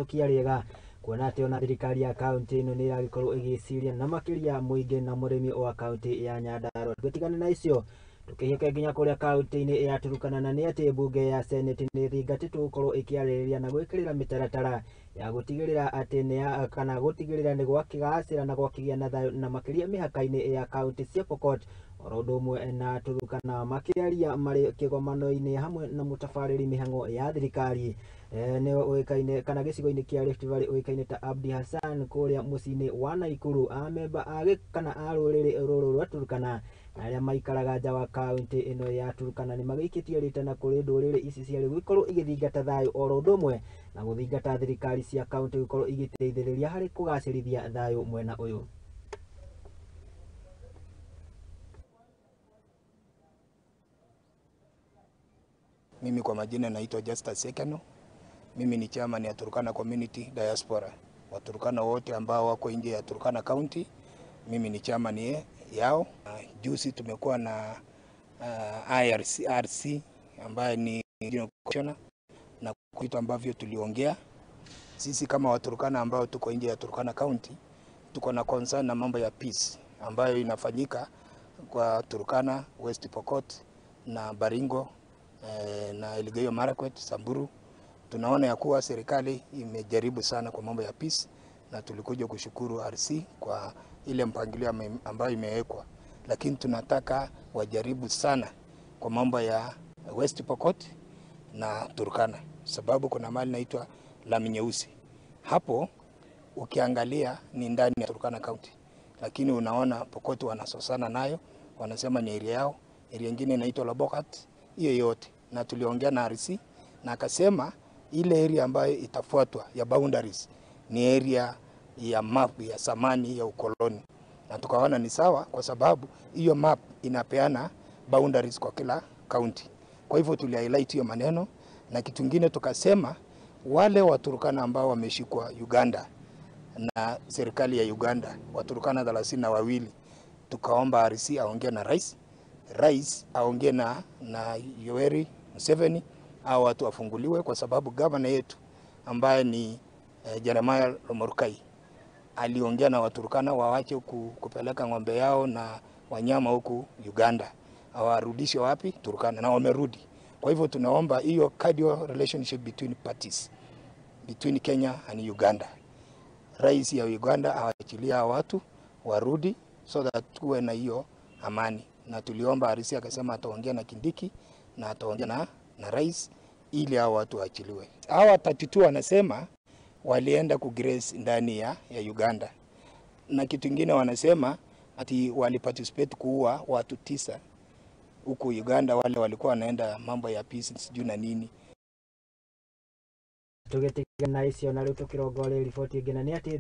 Kiariega kuona atĩ ona thirikari ya kaunti ĩno nĩ ĩragĩkorwo ĩgĩciria na makĩria mũingĩ na mũrĩmi wa kaunti ya Nyandarua. Tũtigane na icio tũkĩhĩke nginya kũrĩa kaunti-inĩ ya Turkana, na nĩ atĩ mbunge ya Senate nĩ ĩthingatĩtwo gũkorwo ĩkĩarĩrĩria na gwĩkĩrĩra mĩtaratara ya gũtigĩrĩra atĩ kana gũtigĩrĩra nĩ gwakĩgacĩra na gwakĩgĩa na thayũ na makĩria mĩhaka-inĩ ya kaunti cia Pokot oro ũndũ ũmwe na Turkana, makĩaria marĩ kĩgomano-inĩ hamwe na mũtabarĩri mĩhang'o ya thirikari nĩ ũĩkaine kana gĩcigo-inĩ kĩa Rift Valley ũĩkaine ta Abdi Hassan kũrĩa mũciĩ-inĩ wa Naikuru. Amemba kana a rũrĩrĩ rũrũ rwa Turkana na arĩa maikaraga nja wa kaunti ĩno ya Turkana nĩ magĩikĩtie rĩtana kũrĩ ndũrĩrĩ ici ciarĩ gũkorwo igĩthingata thayũ oro ũndũ ũmwe na gũthingata thirikari cia kaunti gũkorwo igĩteithĩrĩria harĩ kũgacĩrithia thayũ mwena ũyũ. Mimi kwa majina naitwa Justus Sekeno. Mimi ni chairman ya Turkana Community Diaspora. Waturkana wote ambao wako nje ya Turkana County, mimi ni chairman yao. Juzi tumekuwa na IRC ambaye ni commissioner na vitu ambavyo tuliongea. Sisi kama Waturkana ambao tuko nje ya Turkana County, tuko na concern na mambo ya peace ambayo inafanyika kwa Turkana, West Pokot na Baringo na Elgeyo Marakwet, Samburu. Tunaona ya kuwa serikali imejaribu sana kwa mambo ya peace na tulikuja kushukuru RC kwa ile mpangilio ambayo imewekwa, lakini tunataka wajaribu sana kwa mambo ya West Pokot na Turkana, sababu kuna mali inaitwa Lami Nyeusi. Hapo ukiangalia ni ndani ya Turkana County, lakini unaona Pokot wanasosana nayo, wanasema ni area yao. Area nyingine inaitwa Labokat, hiyo yote. Na tuliongea na RC na akasema ile area ambayo itafuatwa ya boundaries ni area ya map ya zamani ya ukoloni, na tukaona ni sawa kwa sababu hiyo map inapeana boundaries kwa kila county. Kwa hivyo tulihighlight hiyo maneno, na kitu kingine tukasema wale Waturkana ambao wameshikwa Uganda na serikali ya Uganda, Waturkana 32, tukaomba RC aongee na rais aongee na Yoweri Museveni au watu wafunguliwe, kwa sababu governor yetu ambaye ni Jeremiah Lomurkai aliongea na Waturkana waache kupeleka ng'ombe yao na wanyama huku Uganda, awarudishe wapi? Turkana, na wamerudi. Kwa hivyo tunaomba hiyo cordial relationship between parties, between Kenya and Uganda, rais ya Uganda awaachilia watu warudi so that tuwe na hiyo amani. Na tuliomba RC akasema ataongea na Kindiki na ataongea na rais ili hao watu waachiliwe. Hawa 32 wanasema walienda kugrace ndani ya Uganda, na kitu kingine wanasema ati waliparticipate kuua watu 9 huko Uganda, wale walikuwa wanaenda mambo ya peace sijui na nini. Tugetigana icio na rĩu tũkĩrongoria riboti ĩngĩ na nĩ atĩ